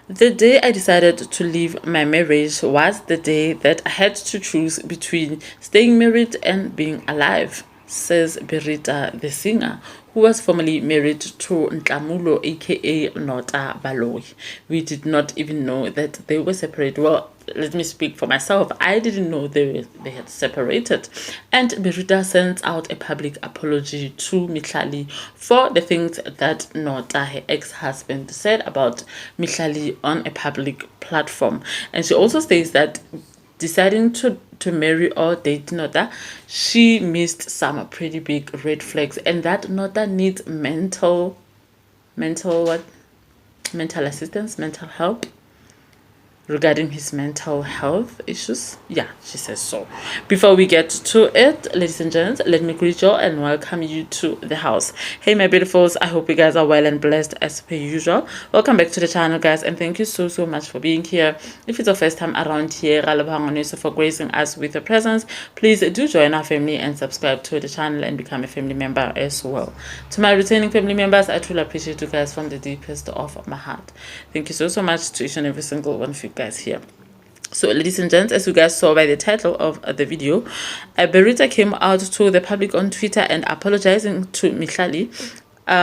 The day I decided to leave my marriage was the day that I had to choose between staying married and being alive, says Berita, the singer, who was formerly married to Ntlamulo, aka Nota Baloi. We did not even know that they were separated. Well, let me speak for myself. I didn't know they had separated. And Berita sends out a public apology to Mihlali for the things that Nota, her ex-husband, said about Mihlali on a public platform. And she also states that deciding to marry or date Nota, she missed some pretty big red flags, and that Nota needs mental what? Mental assistance, mental help regarding his mental health issues. Yeah, she says so. Before we get to it, ladies and gents, let me greet you and welcome you to the house. Hey my beautifuls, I hope you guys are well and blessed as per usual. Welcome back to the channel, guys, and thank you so much for being here. If it's your first time around here, for gracing us with your presence, please do join our family and subscribe to the channel and become a family member as well. To my returning family members, I truly appreciate you guys from the deepest of my heart. Thank you so much to each and every single one of you guys here. So, ladies and gents, as you guys saw by the title of the video, Berita came out to the public on Twitter and apologizing to Mihlali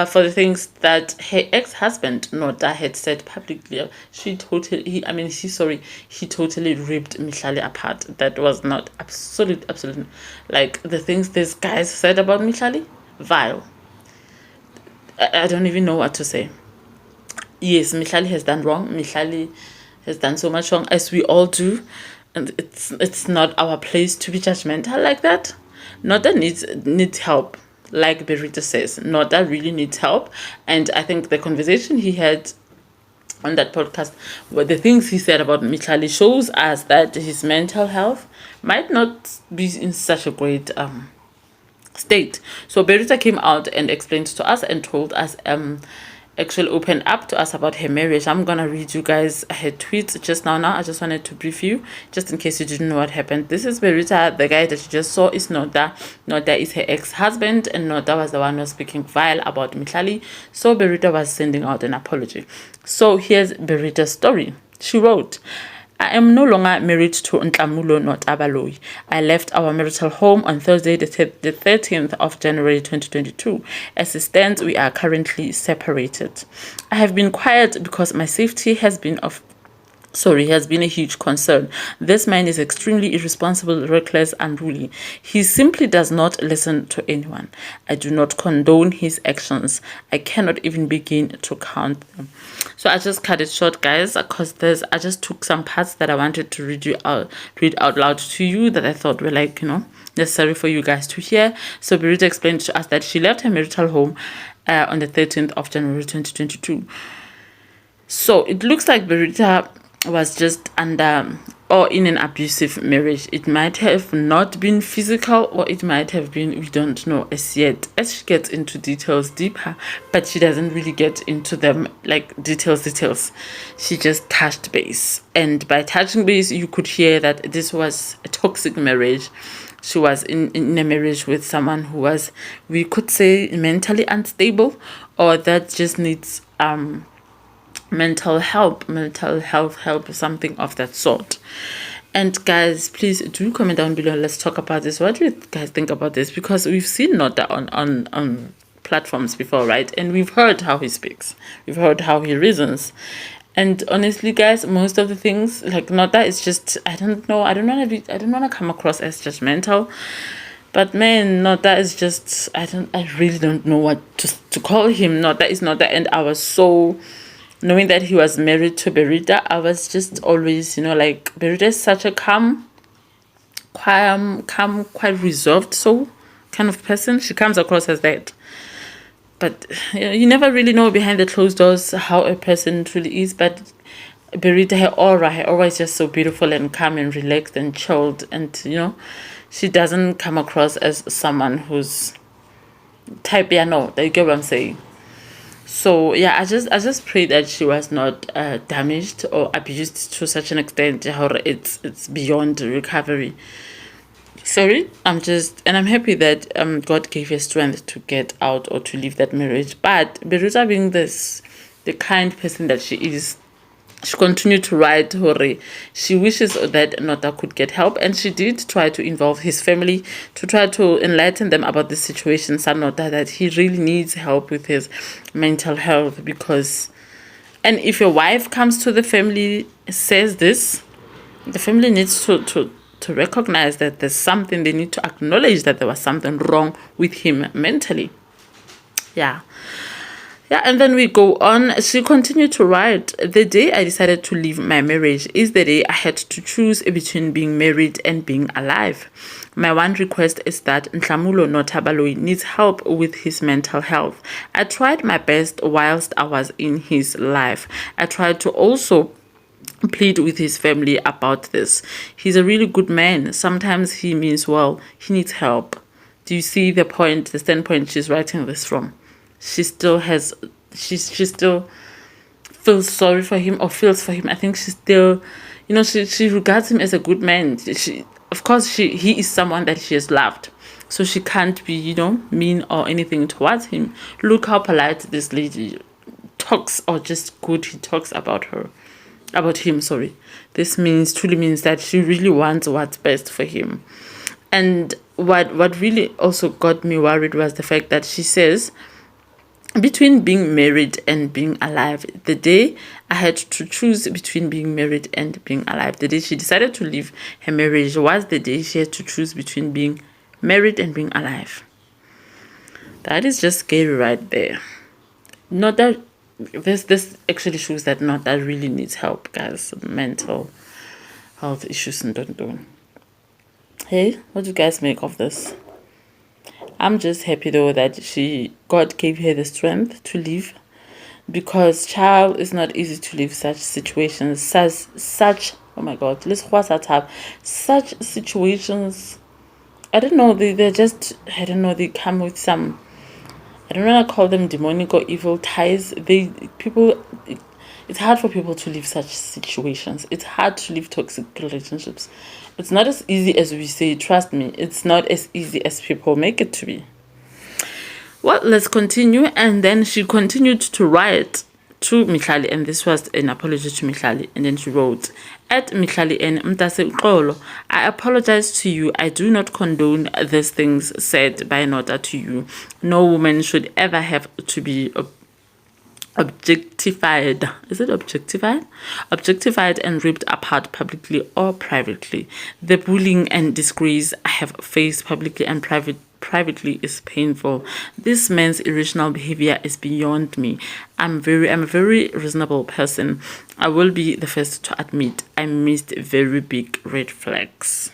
for the things that her ex-husband Nota had said publicly. He totally ripped Mihlali apart. That was not absolutely like the things these guys said about Mihlali. Vile. I don't even know what to say. Yes, Mihlali has done wrong. Mihlali has done so much wrong, as we all do, and it's not our place to be judgmental like that. Nota needs help, like Berita says. Nota really needs help, and I think the conversation he had on that podcast, the things he said about Mihlali, shows us that his mental health might not be in such a great state. So Berita came out and explained to us and told us actually opened up to us about her marriage. I'm gonna read you guys her tweets just now. I just wanted to brief you just in case you didn't know what happened. This is Berita. The guy that you just saw is Nota. Nota is her ex-husband, and Nota was the one who was speaking vile about Mihlali, so Berita was sending out an apology. So here's Berita's story. She wrote, I am no longer married to Ntlamulo Nota Baloi. I left our marital home on Thursday, the 13th of January 2022. As it stands, we are currently separated. I have been quiet because my safety has been a huge concern. This man is extremely irresponsible, reckless, unruly. He simply does not listen to anyone. I do not condone his actions. I cannot even begin to count them. So I just cut it short, guys, because I just took some parts that I wanted to read out loud to you that I thought were necessary for you guys to hear. So Berita explained to us that she left her marital home on the 13th of January 2022. So it looks like Berita was just under or in an abusive marriage. It might have not been physical, or it might have been, we don't know as yet, as she gets into details deeper, but she doesn't really get into them like details. She just touched base, and by touching base you could hear that this was a toxic marriage. She was in a marriage with someone who was, we could say, mentally unstable, or that just needs mental health help, something of that sort. And guys, please do comment down below. Let's talk about this. What do you guys think about this? Because we've seen Nota on platforms before, right? And we've heard how he speaks, we've heard how he reasons, and honestly, guys, most of the things like Nota is just, I don't want to come across as judgmental, but man, Nota is just, I really don't know what to call him. Nota is Nota, and I was so, knowing that he was married to Berita, I was just always, like, Berita is such a calm, quite reserved soul kind of person. She comes across as that. But you never really know behind the closed doors how a person truly is. But Berita, her aura is just so beautiful and calm and relaxed and chilled. And, she doesn't come across as someone who's type, no, you get what I'm saying. So yeah, I just pray that she was not damaged or abused to such an extent how it's beyond recovery. Sorry, I'm happy that God gave her strength to get out or to leave that marriage. But Berita, being the kind person that she is, She continued to write Hore. She wishes that Nota could get help, and she did try to involve his family to try to enlighten them about the situation. Nota, that he really needs help with his mental health, because, and if your wife comes to the family, says this, the family needs to recognize that there's something, they need to acknowledge that there was something wrong with him mentally. Yeah. Yeah, and then we go on. She continued to write, the day I decided to leave my marriage is the day I had to choose between being married and being alive. My one request is that Ntlamulo Notabaloi needs help with his mental health. I tried my best whilst I was in his life. I tried to also plead with his family about this. He's a really good man. Sometimes he means well. He needs help. Do you see the point, the standpoint she's writing this from? She still has, she still feels sorry for him, or feels for him. I think she still, she regards him as a good man. Of course, he is someone that she has loved. So she can't be, mean or anything towards him. Look how polite this lady talks, or just good he talks about him, sorry. This truly means that she really wants what's best for him. And what really also got me worried was the fact that she says, between being married and being alive, the day I had to choose between being married and being alive, the day she decided to leave her marriage was the day she had to choose between being married and being alive. That is just scary right there. Not that this actually shows that not that really needs help, guys. Mental health issues and don't. Hey, what do you guys make of this? I'm just happy though that God gave her the strength to live, because child, it's not easy to live such situations, such oh my god, let's what's that up, such situations. I don't know, they're just, I don't know, they come with some, I don't want to call them demonic or evil ties. It's hard for people to live such situations. It's hard to live toxic relationships. It's not as easy as we say. Trust me, it's not as easy as people make it to be. Well, let's continue. And then she continued to write to Mihlali, and this was an apology to Mihlali. And then she wrote, at Mihlali and Mtase Uxolo, I apologize to you. I do not condone these things said by Nota to you. No woman should ever have to be objectified. Is it objectified? Objectified and ripped apart publicly or privately. The bullying and disgrace I have faced publicly and privately is painful. This man's irrational behavior is beyond me. I'm a very reasonable person. I will be the first to admit I missed very big red flags.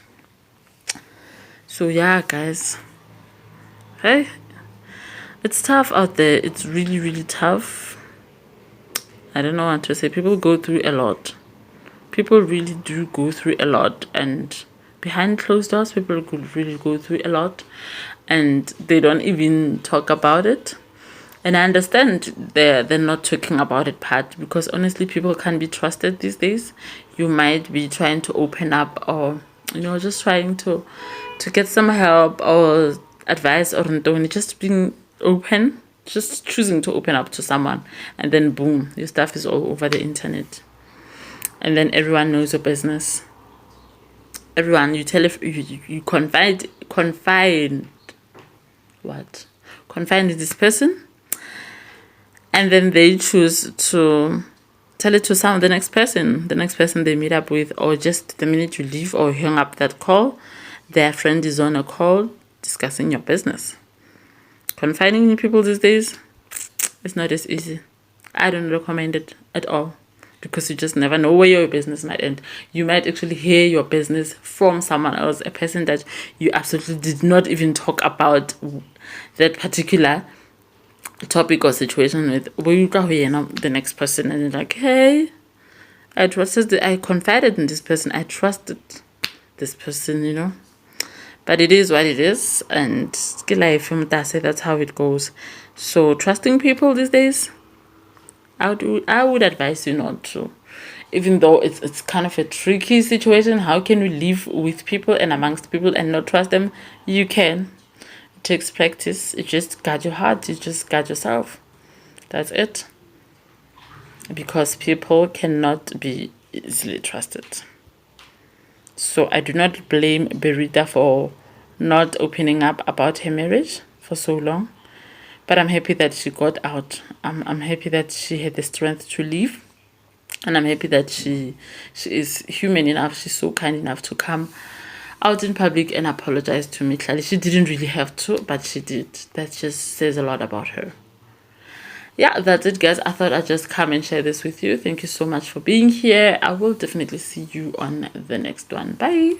So yeah, guys. Hey, it's tough out there. It's really, really tough. I don't know what to say. People go through a lot. People really do go through a lot. And behind closed doors, people could really go through a lot. And they don't even talk about it. And I understand they're not talking about it part, because honestly, people can't be trusted these days. You might be trying to open up, or, just trying to get some help or advice, or just being open. Just choosing to open up to someone, and then boom, your stuff is all over the internet, and then everyone knows your business. Everyone, you tell, if you confide in this person, and then they choose to tell it to the next person they meet up with, or just the minute you leave or hang up that call, their friend is on a call discussing your business. Confiding in people these days, it's not as easy. I don't recommend it at all, because you just never know where your business might end. You might actually hear your business from someone else, a person that you absolutely did not even talk about that particular topic or situation with. The next person, and you're like, hey, I confided in this person, I trusted this person, But it is what it is, and that's how it goes. So trusting people these days, I would advise you not to. Even though it's kind of a tricky situation. How can we live with people and amongst people and not trust them? You can. It takes practice. You just guard your heart. You just guard yourself. That's it. because people cannot be easily trusted. So I do not blame Berita for not opening up about her marriage for so long. But I'm happy that she got out. I'm happy that she had the strength to leave. And I'm happy that she is human enough, she's so kind enough to come out in public and apologize to Mihlali. She didn't really have to, but she did. That just says a lot about her. Yeah, that's it, guys. I thought I'd just come and share this with you. Thank you so much for being here. I will definitely see you on the next one. Bye.